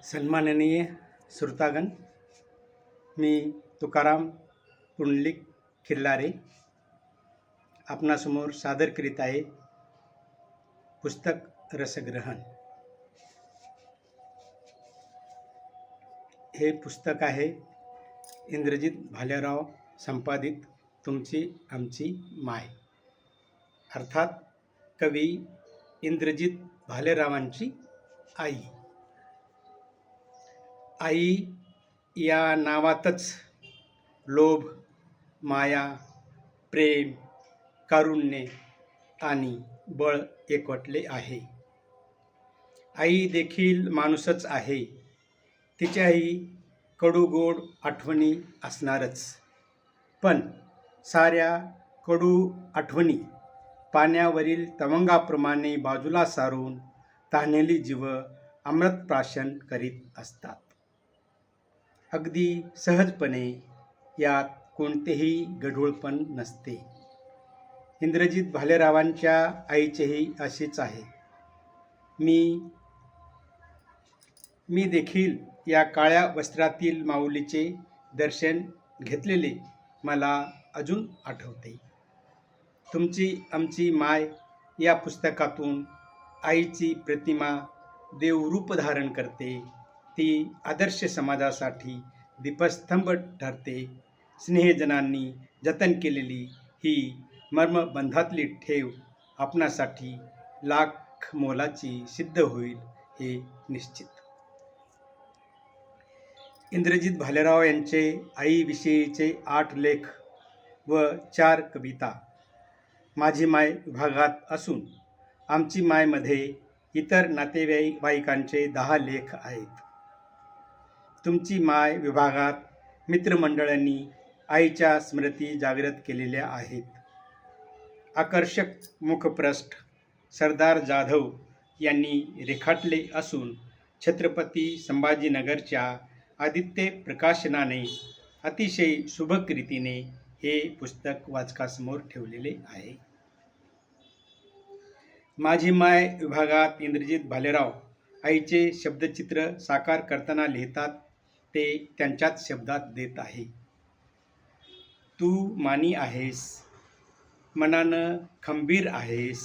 सन्माननीय श्रोतागण, मी तुकाराम पुंडलिक खिल्लारे आपणासमोर सादर करीत आहे पुस्तक रसग्रहण। हे पुस्तक आहे इंद्रजित भालेराव संपादित तुमची आमची माय, अर्थात कवी इंद्रजित भालेरावांची आई। आई या नावातच लोभ, माया, प्रेम, कारुण्य आणि बळ एकवटले आहे। आई देखील माणूसच आहे, तिच्याही कडूगोड आठवणी असणारच। पण साऱ्या कडू आठवणी पाण्यावरील तवंगाप्रमाणे बाजूला सारून तहानेली जीव अमृतप्राशन करीत असतात। अगदी सहजपणे, यात कोणतेही गढूळपण नसते। इंद्रजित भालेरावांच्या आईचेही असेच आहे। मी देखील या काळ्या वस्त्रातील माऊलीचे दर्शन घेतलेले मला अजून आठवते। तुमची आमची माय या पुस्तकातून आईची प्रतिमा देवरूप धारण करते। ती आदर्श समाजासाठी दीपस्तंभ ठरते। स्नेहजनांनी जतन केलेली ही मर्मबंधातली ठेव आपणासाठी लाख मोलाची सिद्ध होईल हे निश्चित। इंद्रजित भालेराव यांचे आईविषयीचे 8 लेख व 4 कविता माझी माय विभागात असून आमची मायमध्ये इतर नातेवाईकांचे 10 लेख आहेत। तुमची माय विभागात मित्रमंडळांनी आईच्या स्मृती जागृत केलेल्या आहेत। आकर्षक मुखप्रस्थ सरदार जाधव यांनी रेखाटले असून छत्रपती संभाजीनगरच्या आदित्य प्रकाशनाने अतिशय सुबक रीतीने हे पुस्तक वाचकासमोर ठेवलेले आहे। माझी माय विभागात इंद्रजित भालेराव आईचे शब्दचित्र साकार करताना लिहितात ते त्यांच्याच शब्दात देत आहे। तू मानी आहेस, मनानं खंबीर आहेस,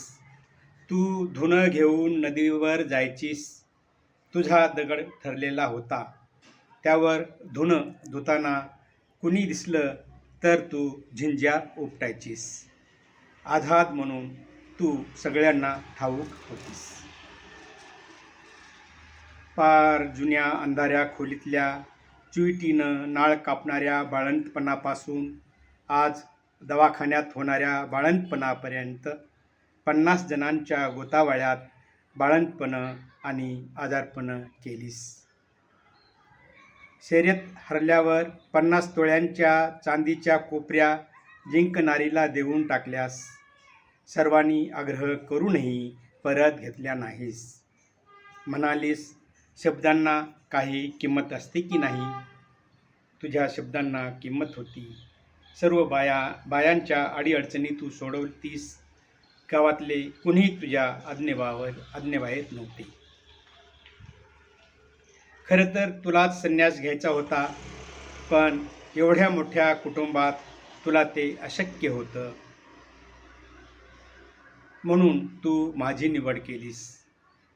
तू धुणं घेऊन नदीवर जायचीस, तुझा दगड ठरलेला होता, त्यावर धुणं धुताना कुणी दिसलं तर तू झिंज्या उपटायचीस, आधाद म्हणून तू सगळ्यांना ठाऊक होतीस। पार जुन्या अंधाऱ्या खोलीतल्या चुईटीनं नाळ कापणाऱ्या बाळंतपणापासून आज दवाखान्यात होणाऱ्या बाळंतपणापर्यंत 50 जणांच्या गोतावळ्यात बाळंतपणं आणि आजारपणं केलीस। शर्यत हरल्यावर 50 तोळ्यांच्या चांदीच्या कोपऱ्या जिंकणारीला देऊन टाकल्यास, सर्वांनी आग्रह करूनही परत घेतल्या नाहीस। म्हणालीस शब्दांना काही किंमत असते की नाही? तुझ्या शब्दांना किंमत होती। सर्व बायांच्या अडीअडचणी तू सोडवतीस। गावातले कुणीही तुझ्या आज्ञेबाहेर नव्हते। खरं तर तुलाच संन्यास घ्यायचा होता, पण एवढ्या मोठ्या कुटुंबात तुला ते अशक्य होतं, म्हणून तू माझी निवड केलीस।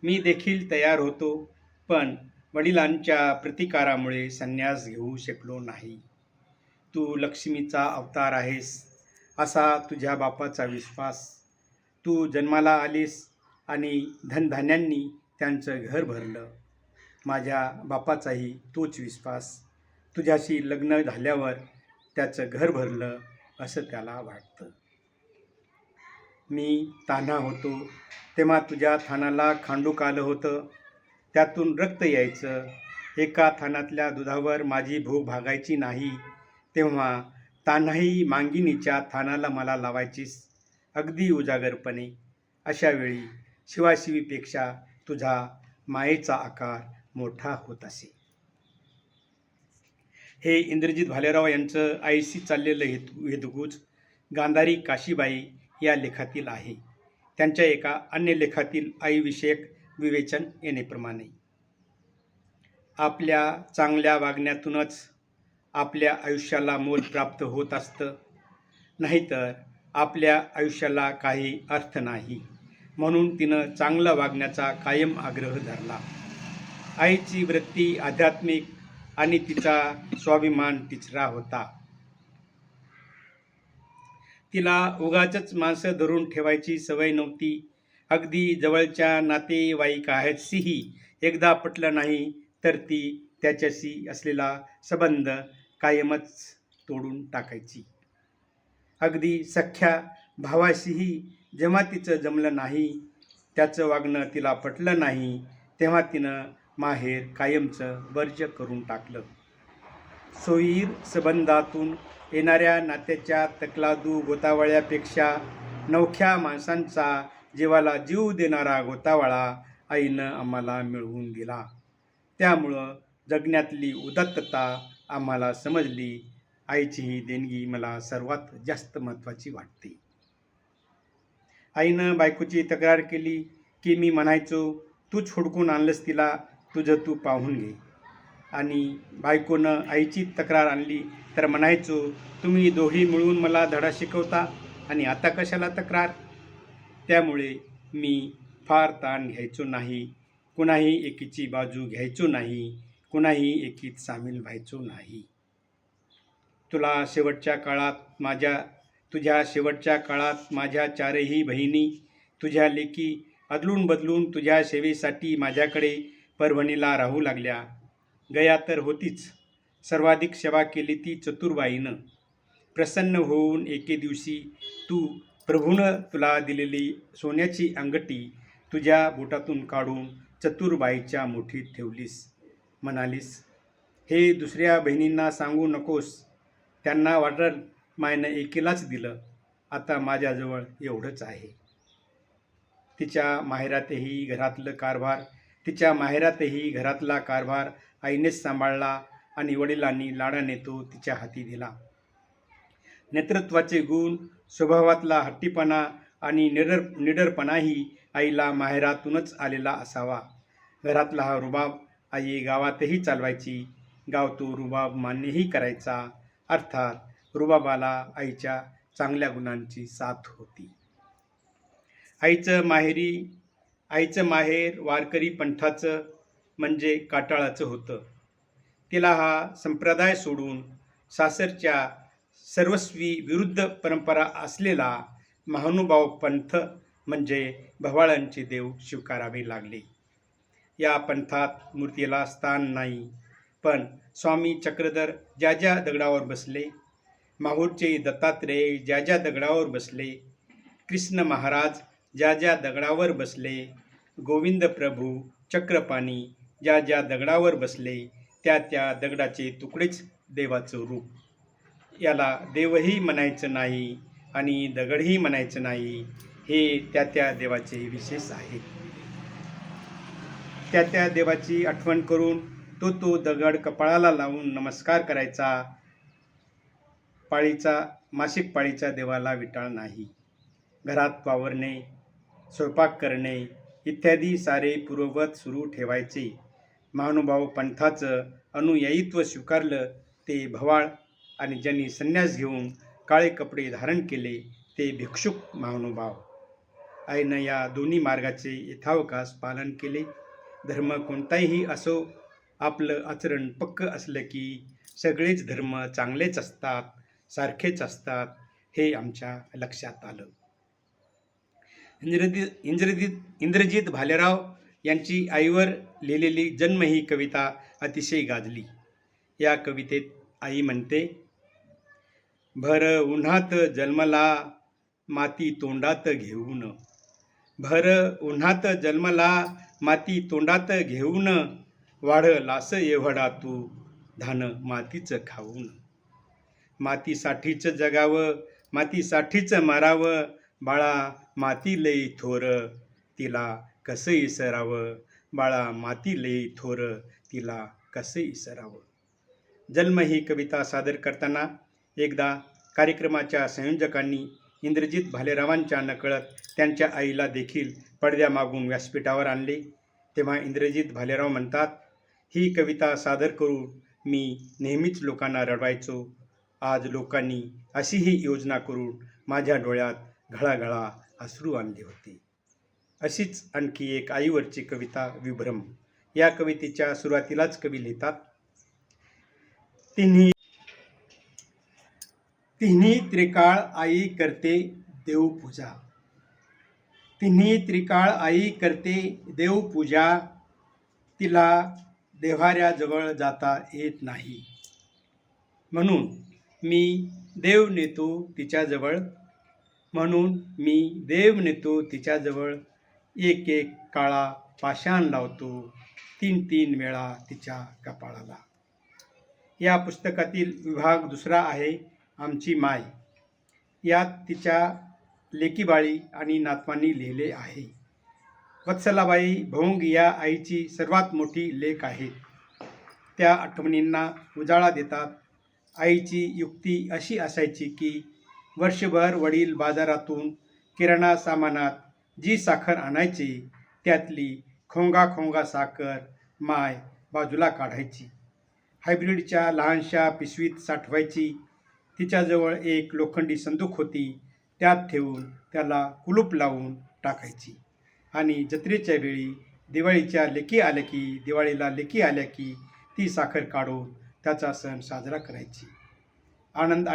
मी देखील तयार होतो, पण वडिलांच्या प्रतिकारामुळे संन्यास घेऊ शकलो नाही। तू लक्ष्मीचा अवतार आहेस असा तुझ्या बापाचा विश्वास। तू जन्माला आलीस आणि धनधान्यांनी त्यांचं घर भरलं। माझ्या बापाचाही तोच विश्वास। तुझ्याशी लग्न झाल्यावर त्याचं घर भरलं असं त्याला वाटतं। मी तान्हा होतो तेव्हा तुझ्या थानाला खांडूक आलं होतं, त्यातून रक्त यायचं। एका थानातल्या दुधावर माझी भूक भागायची नाही, तेव्हा तान्हाही मांगिनीच्या थानाला मला लावायचीस, अगदी उजागरपणे। अशा वेळी शिवाशिवीपेक्षा तुझा मायेचा आकार मोठा होत असे। हे इंद्रजित भालेराव यांचं आईशी चाललेलं हेतुगूज गांधारी काशीबाई या लेखातील आहे। त्यांच्या एका अन्य लेखातील आईविषयक विवेचन येण्याप्रमाणे, आपल्या चांगल्या वागण्यातूनच आपल्या आयुष्याला मोल प्राप्त होत असतं, नाहीतर आपल्या आयुष्याला काही अर्थ नाही. म्हणून तिनं चांगलं वागण्याचा कायम आग्रह धरला. आईची वृत्ती आध्यात्मिक आणि तिचा स्वाभिमान तिसरा होता. तिला उगाचच माणसं धरून ठेवायची सवय नव्हती. अगदी जवळच्या नातेवाईकाशीही एकदा पटलं नाही तर ती त्याच्याशी असलेला संबंध कायमच तोडून टाकायची. अगदी सख्ख्या भावाशीही जेव्हा तिचं जमलं नाही, त्याचं वागणं तिला पटलं नाही, तेव्हा तिनं माहेर कायमचं वर्ज्य करून टाकलं. सोयीर संबंधातून येणाऱ्या नात्याच्या तकलादू गोतावळ्यापेक्षा नवख्या माणसांचा जीवाला जीव देणारा गोतावळा आईनं आम्हाला मिळवून दिला. त्यामुळं जगण्यातली उदात्तता आम्हाला समजली. आईची ही देणगी मला सर्वात जास्त महत्त्वाची वाटते. आईनं बायकोची तक्रार केली की मी म्हणायचो, तूच हुडकून आणलंस तिला, तुझं तू पाहून घे. आणि बायकोनं आईची तक्रार आणली तर म्हणायचो, तुम्ही दोघी मिळून मला धडा शिकवता आणि आता कशाला तक्रार. त्यामुळे मी फार ताण घ्यायचो नाही, कुणाही एकीची बाजू घ्यायचो नाही, कुणाही एकीत सामील व्हायचो नाही. तुझ्या शेवटच्या काळात माझ्या चारही बहिणी, तुझ्या लेकी अदलून बदलून तुझ्या सेवेसाठी माझ्याकडे परभणीला राहू लागल्या. गया तर होतीच, सर्वाधिक सेवा केली ती चतुरबाईनं. प्रसन्न होऊन एके दिवशी तू प्रभूनं तुला दिलेली सोन्याची अंगठी तुझ्या बोटातून काढून चतुरबाईच्या मुठीत ठेवलीस. म्हणालीस, हे दुसऱ्या बहिणींना सांगू नकोस, त्यांना वाटलं मायनं एकेलाच दिलं. आता माझ्याजवळ एवढंच आहे. तिच्या माहेरातही घरातला कारभार आईनेच सांभाळला आणि वडिलांनी लाडाने तो तिच्या हाती दिला. नेतृत्वाचे गुण, स्वभावातला हट्टीपणा आणि निडरपणाही आईला माहेरातूनच आलेला असावा. घरातला हा रुबाब आई गावातही चालवायची. गाव तो रुबाब मान्यही करायचा. अर्थात रुबाबाला आईच्या चांगल्या गुणांची साथ होती. आईचं माहेर वारकरी पंथाचं म्हणजे काटाळाचं होतं. तिला हा संप्रदाय सोडून सासरच्या सर्वस्वी विरुद्ध परंपरा असलेला महानुभाव पंथ म्हणजे भवाळ्यांचे देव स्वीकारावे लागले. या पंथात मूर्तीला स्थान नाही, पण स्वामी चक्रधर ज्या ज्या दगडावर बसले, माहूरचे दत्तात्रेय ज्या ज्या दगडावर बसले, कृष्ण महाराज ज्या ज्या दगडावर बसले, गोविंद प्रभू चक्रपाणी ज्या ज्या दगडावर बसले, त्या त्या दगडाचे तुकडेच देवाचं रूप. याला देवही म्हणायचं नाही आणि दगडही म्हणायचं नाही. हे त्या त्या देवाचे विशेष आहेत. त्या त्या देवाची आठवण करून तो दगड कपाळाला लावून नमस्कार करायचा. मासिक पाळीचा देवाला विटाळ नाही. घरात वावरणे, स्वयंपाक करणे इत्यादी सारे पूर्ववत सुरू ठेवायचे. महानुभाव पंथाचं अनुयायीत्व स्वीकारलं ते भवाळ आणि ज्यांनी संन्यास घेऊन काळे कपडे धारण केले ते भिक्षुक महानुभाव. आईनं या दोन्ही मार्गाचे यथावकाश पालन केले. धर्म कोणताही असो, आपलं आचरण पक्क असलं की सगळेच धर्म चांगलेच असतात, सारखेच असतात, हे आमच्या लक्षात आलं. इंद्रजित भालेराव यांची आईवर लिहिलेली जन्म ही कविता अतिशय गाजली. या कवितेत आई म्हणते, भर उन्हात जन्मला माती तोंडात घेऊन, भर उन्हात जन्मला माती तोंडात घेऊन, वाढलास एवढा तू धान मातीचं खाऊन. मातीसाठीच जगावं, मातीसाठीच मरावं, बाळा माती लई थोर, तिला कसं इसरावं, बाळा माती लई थोर, तिला कसं इसरावं. जन्म ही कविता सादर करताना एकदा कार्यक्रमाच्या संयोजकांनी इंद्रजित भालेरावांच्या नकळत त्यांच्या आईला देखील पडद्यामागून व्यासपीठावर आणले. तेव्हा इंद्रजित भालेराव म्हणतात, ही कविता सादर करून मी नेहमीच लोकांना रडवायचो. आज लोकांनी अशीही योजना करून माझ्या डोळ्यात घळाघळा अश्रू आणले होते. अशीच आणखी एक आईवरची कविता विभ्रम. या कवितेच्या सुरुवातीलाच कवी लिहितात, तिन्ही तिन्ही त्रिकाळ आई करते देवपूजा. तिन्ही त्रिकाळ आई करते देवपूजा, तिला देव्हाऱ्याजवळ जाता येत नाही. म्हणून मी देव नेतो तिच्याजवळ, म्हणून मी देव नेतो तिच्याजवळ. एक एक काळा पाषाण लावतो, तीन तीन वेळा तिच्या कपाळाला. या पुस्तकातील विभाग दुसरा आहे आमची माय. यात तिच्या लेकीबाळी आणि नातवांनी लिहिले आहे. वत्सलाबाई भोंग या आईची सर्वात मोठी लेक आहे. त्या आठवणींना उजाळा देतात. आईची युक्ती अशी असायची की वर्षभर वडील बाजारातून किराणा सामानात जी साखर आणायची त्यातली खोंगा साखर माय बाजूला काढायची. हायब्रिडच्या लहानशा पिशवीत साठवायची. तिच्याजवळ एक लोखंडी संदूक होती, त्यात ठेवून त्याला कुलूप लावून टाकायची आणि जत्रेच्या वेळी दिवाळीला लेकी आल्या की ती साखर काढून त्याचा सण साजरा करायची. आनंद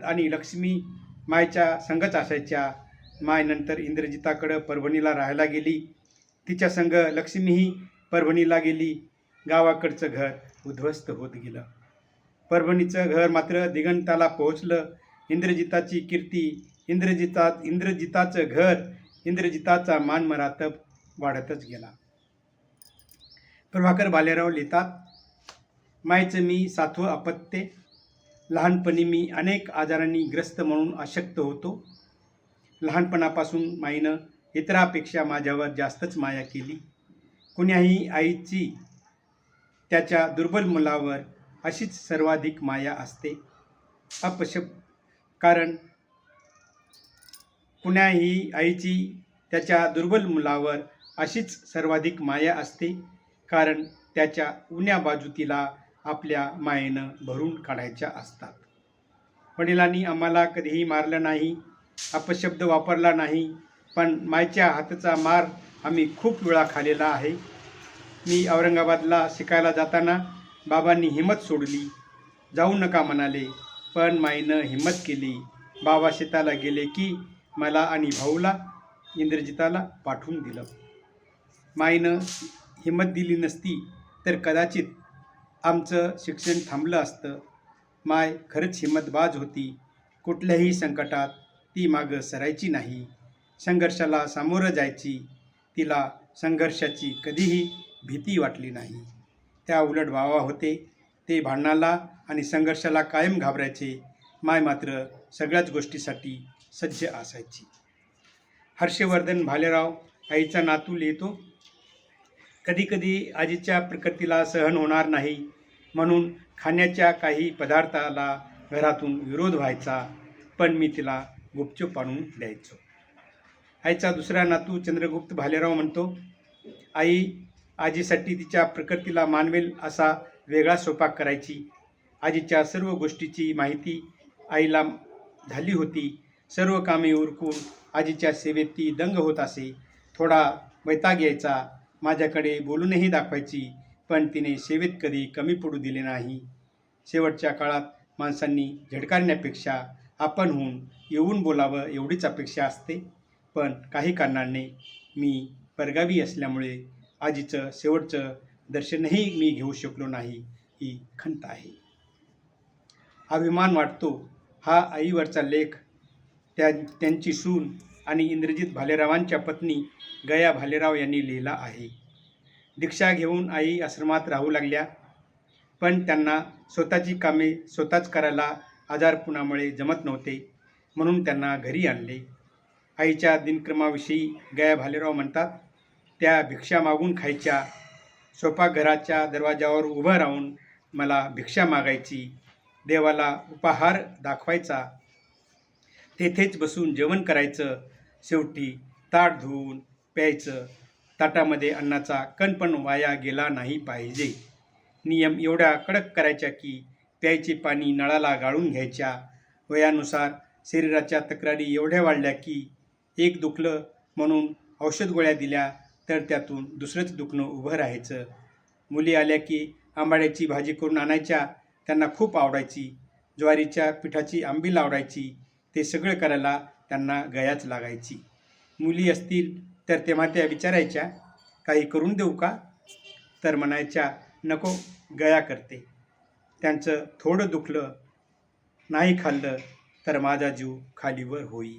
आणि लक्ष्मी मायच्या संगच असायच्या. माय नंतर इंद्रजिताकडं परभणीला राहायला गेली. तिच्या संग लक्ष्मीही परभणीला गेली. गावाकडचं घर उद्ध्वस्त होत गेलं. परभणीचं घर मात्र दिगंताला पोहोचलं. इंद्रजिताची कीर्ती, इंद्रजिताचं घर, इंद्रजिताचा मानमरातब वाढतच गेला. प्रभाकर भालेराव लिहितात, मायचं मी 7वं अपत्य. लहानपणी मी अनेक आजारांनी ग्रस्त म्हणून अशक्त होतो. लहानपणापासून माईनं इतरापेक्षा माझ्यावर जास्तच माया केली. कुण्याही आईची त्याच्या दुर्बल मुलावर अशीच सर्वाधिक माया असते. कारण कुण्याही आईची त्याच्या दुर्बल मुलावर अशीच सर्वाधिक माया असते, कारण त्याच्या उण्या बाजू तिला आपल्या मायेनं भरून काढायच्या असतात. वडिलांनी आम्हाला कधीही मारलं नाही, अपशब्द वापरला नाही, पण मायच्या हाताचा मार आम्ही खूप वेळा खाल्लेला आहे. मी औरंगाबादला शिकायला जाताना बाबांनी हिंमत सोडली. जाऊ नका म्हणाले, पण माईनं हिंमत केली. बाबा शेताला गेले की मला आणि भाऊला, इंद्रजिताला पाठवून दिलं. माईनं हिंमत दिली नसती तर कदाचित आमचं शिक्षण थांबलं असतं. माय खरंच हिंमतबाज होती. कुठल्याही संकटात ती मागं सरायची नाही. संघर्षाला सामोरं जायची. तिला संघर्षाची कधीही भीती वाटली नाही. त्या उलट बाबा होते, ते भांडणाला आणि संघर्षाला कायम घाबरायचे. माय मात्र सगळ्याच गोष्टीसाठी सज्ज असायची. हर्षवर्धन भालेराव आईचा नातू लिहितो, कधीकधी आजीच्या प्रकृतीला सहन होणार नाही म्हणून खाण्याच्या काही पदार्थाला घरातून विरोध व्हायचा, पण मी तिला गुपचूप आणून द्यायचो. आईचा दुसरा नातू चंद्रगुप्त भालेराव म्हणतो, आई आजीसाठी तिच्या प्रकृतीला मानवेल असा वेगळा स्वयंपाक करायची. आजीच्या सर्व गोष्टीची माहिती आईला झाली होती. सर्व कामे उरकून आजीच्या सेवेत ती दंग होत असे. थोडा वैताग यायचा. माझ्याकडे बोलूनही दाखवायची, पण तिने सेवेत कधी कमी पडू दिले नाही. शेवटच्या काळात माणसांनी झडकारण्यापेक्षा आपणहून येऊन बोलावं एवढीच अपेक्षा असते. पण काही कारणाने मी परगावी असल्यामुळे आजीचं शेवटचं दर्शनही मी घेऊ शकलो नाही, ही खंत आहे. अभिमान वाटतो हा आईवरचा लेख त्यांची सून आणि इंद्रजित भालेरावांच्या पत्नी गया भालेराव यांनी लिहिला आहे. दीक्षा घेऊन आई आश्रमात राहू लागल्या, पण त्यांना स्वतःची कामे स्वतःच करायला आजारपणामुळे जमत नव्हते, म्हणून त्यांना घरी आणले. आईच्या दिनक्रमाविषयी गया भालेराव म्हणतात, त्या भिक्षा मागून खायच्या. स्वयंपाकघराच्या दरवाजावर उभं राहून मला भिक्षा मागायची. देवाला उपहार दाखवायचा. तेथेच बसून जेवण करायचं. शेवटी ताट धुवून प्यायचं. ताटामध्ये अन्नाचा कण पण वाया गेला नाही पाहिजे. नियम एवढ्या कडक करायच्या की प्यायचे पाणी नळाला गाळून घ्यायच्या. वयानुसार शरीराच्या तक्रारी एवढ्या वाढल्या की एक दुखलं म्हणून औषध गोळ्या दिल्या तर त्यातून दुसरंच दुखणं उभं राहायचं. मुली आल्या की आंबाड्याची भाजी करून आणायच्या, त्यांना खूप आवडायची. ज्वारीच्या पिठाची आंबील आवडायची. ते सगळं करायला त्यांना गयाच लागायची. मुली असतील तर तेव्हा त्या विचारायच्या, काही करून देऊ का? तर म्हणायच्या, नको, गया करते. त्यांचं थोडं दुखलं नाही खाल्लं तर माझा जीव खालीवर होई.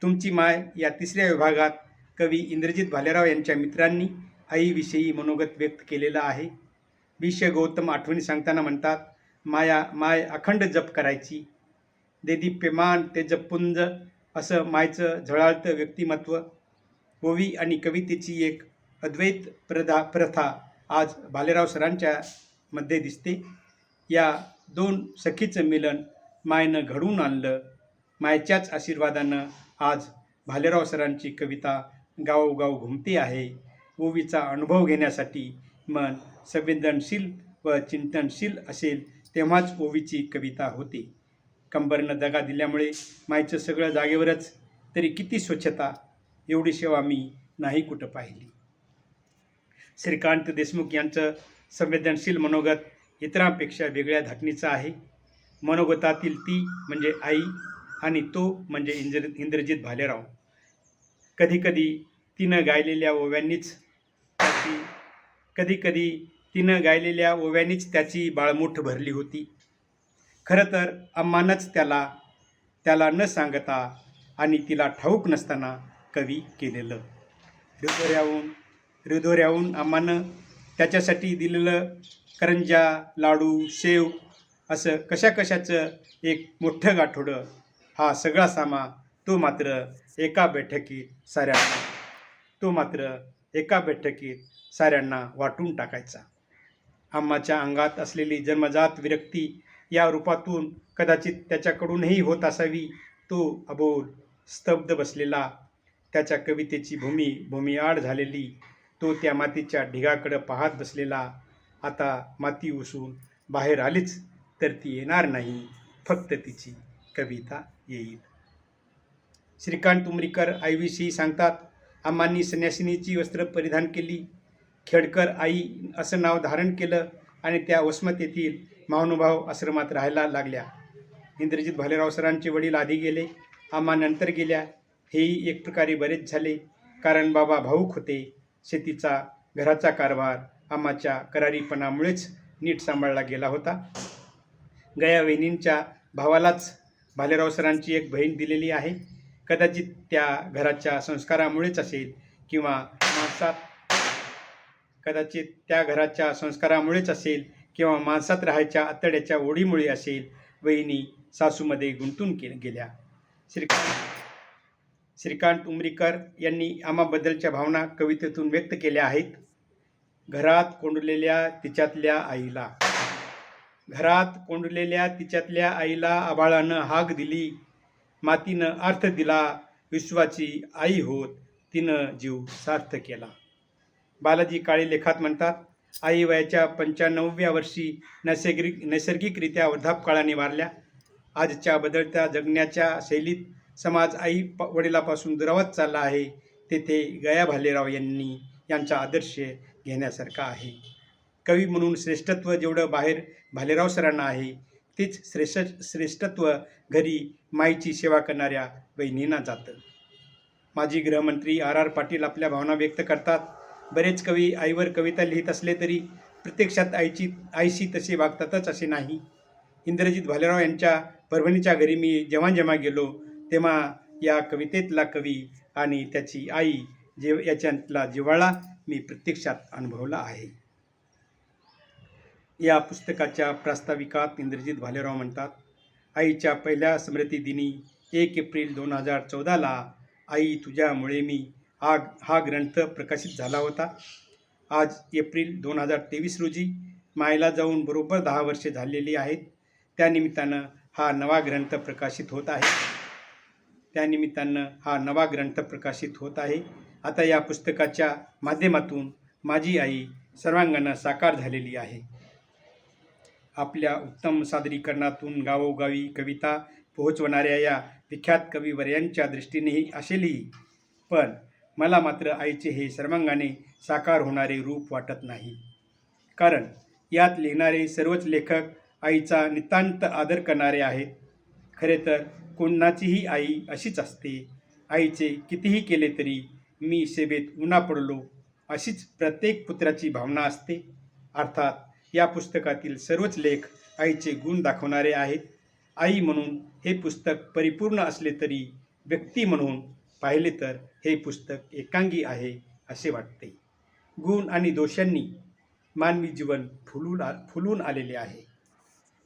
तुमची माय या तिसऱ्या विभागात कवी इंद्रजित भालेराव यांच्या मित्रांनी आईविषयी मनोगत व्यक्त केलेलं आहे. विष्य गौतम आठवणी सांगताना म्हणतात, माय अखंड जप करायची. देदीप्यमान ते जपपुंज असं मायचं झळाळतं व्यक्तिमत्व. ओवी आणि कवितेची एक अद्वैत प्रथा आज भालेराव सरांच्या मध्ये दिसते. या दोन सखीचं मिलन मायनं घडवून आणलं. मायच्याच आशीर्वादानं आज भालेराव सरांची कविता गावोगाव घुमते आहे. ओवीचा अनुभव घेण्यासाठी मन संवेदनशील व चिंतनशील असेल तेव्हाच ओवीची कविता होते. कंबरनं दगा दिल्यामुळे मायचं सगळं जागेवरच, तरी किती स्वच्छता, एवढी सेवा मी नाही कुठं पाहिली. श्रीकांत देशमुख यांचं संवेदनशील मनोगत इतरांपेक्षा वेगळ्या धाटणीचं आहे. मनोगतातील ती म्हणजे आई आणि तो म्हणजे इंद्रजित भालेराव. कधीकधी तिनं गायलेल्या ओव्यांनीच त्याची बाळमूठ भरली होती. खरं तर अम्मानंच त्याला न सांगता आणि तिला ठाऊक नसताना कवी केलेलं. रिधोऱ्याहून अम्मानं त्याच्यासाठी दिलेलं करंजा, लाडू, शेव असं कशाचं एक मोठं गाठोडं, हा सगळा सामा तो मात्र एका बैठकीत साऱ्यांना वाटून टाकायचा. अम्माच्या अंगात असलेली जन्मजात विरक्ती या रूपातून कदाचित त्याच्याकडूनही होत असावी. तो अबोल, स्तब्ध बसलेला, त्याच्या कवितेची भूमी आड झालेली, तो त्या मातीच्या ढिगाकडं पाहत बसलेला. आता माती उसून बाहेर आलीच तर ती येणार नाही, फक्त तिची कविता येईल. श्रीकांत उमरीकर आईविषयी सांगतात, अम्मांनी संन्यासिनीची वस्त्र परिधान केली, खेडकर आई असं नाव धारण केलं आणि त्या वसमत येथील महानुभाव आश्रमात राहायला लागल्या. इंद्रजित भालेराव सरांचे वडील आधी गेले, अम्मा नंतर गेल्या. हेही एक प्रकारे बरेच झाले, कारण बाबा भाऊक होते. शेतीचा, घराचा कारभार अम्माच्या करारीपणामुळेच नीट सांभाळला गेला होता. गया वहिनींच्या भावालाच भालेराव सरांची एक बहीण दिलेली आहे. कदाचित त्या घराच्या संस्कारामुळेच असेल किंवा माणसात राहायच्या आतड्याच्या ओढीमुळे असेल, वहिनी सासूमध्ये गुंतून गेल्या. श्रीकांत उमरीकर यांनी आम्हाबद्दलच्या भावना कवितेतून व्यक्त केल्या आहेत. घरात कोंडलेल्या तिच्यातल्या आईला आभाळानं हाक दिली, मातीनं अर्थ दिला, विश्वाची आई होत तिनं जीव सार्थ केला. बालाजी काळे लेखात म्हणतात, आई वयाच्या 95व्या वर्षी नैसर्गिकरित्या वृद्धापकाळाने वारल्या. आजच्या बदलत्या जगण्याच्या शैलीत समाज आई वडिलापासून दुरावत चालला आहे. तेथे गया भालेराव यांचा आदर्श घेण्यासारखा आहे. कवी म्हणून श्रेष्ठत्व जेवढं बाहेर भालेराव सरांना आहे, तेच श्रेष्ठत्व घरी माईची सेवा करणाऱ्या वहिनींना जातं. माजी गृहमंत्री R.R. पाटील आपल्या भावना व्यक्त करतात. बरेच कवी आईवर कविता लिहित असले तरी प्रत्यक्षात आईशी तसे वागतातच असे नाही. इंद्रजित भालेराव यांच्या परभणीच्या घरी मी जेव्हा गेलो तेव्हा या कवितेतला कवी आणि त्याची आई याच्यातला जिव्हाळा मी प्रत्यक्षात अनुभवला आहे. या पुस्तकाच्या प्रास्ताविकात इंद्रजित भालेराव म्हणतात, आईच्या पहिल्या स्मृतिदिनी 1 एप्रिल 2014ला आई तुझ्यामुळे मी हा ग्रंथ प्रकाशित झाला होता. आज एप्रिल 2023 रोजी मायला जाऊन बरोबर 10 वर्षे झालेली आहेत. त्यानिमित्तानं हा नवा ग्रंथ प्रकाशित होत आहे. आता या पुस्तकाच्या माध्यमातून माझी आई सर्वांगानं साकार झालेली आहे. आपल्या उत्तम सादरीकरणातून गावोगावी कविता पोहोचवणाऱ्या या विख्यात कविवर्यांच्या दृष्टीनेही असेलही, पण मला मात्र आईचे हे सर्वांगाने साकार होणारे रूप वाटत नाही. कारण यात लिहिणारे सर्वच लेखक आईचा नितांत आदर करणारे आहेत. खरे तर कोणाचीही आई अशीच असते. आईचे कितीही केले तरी मी सेवेत उन्हा पडलो, अशीच प्रत्येक पुत्राची भावना असते. अर्थात या पुस्तकातील सर्वच लेख आईचे गुण दाखवणारे आहेत. आई म्हणून हे पुस्तक परिपूर्ण असले तरी व्यक्ती म्हणून पाहिले तर हे पुस्तक एकांगी आहे असे वाटते. गुण आणि दोषांनी मानवी जीवन फुलून आलेले आहे.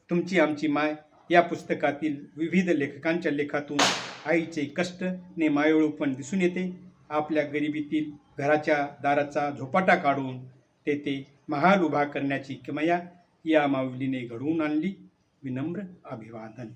तुमची आमची माय या पुस्तकातील विविध लेखकांच्या लेखातून आईचे कष्ट ने मायळूपण दिसून येते. आपल्या गरिबीतील घराच्या दाराचा झोपाटा काढून तेथे महाल उभा करण्याची किमया या माऊलीने घडवून आणली. विनम्र अभिवादन.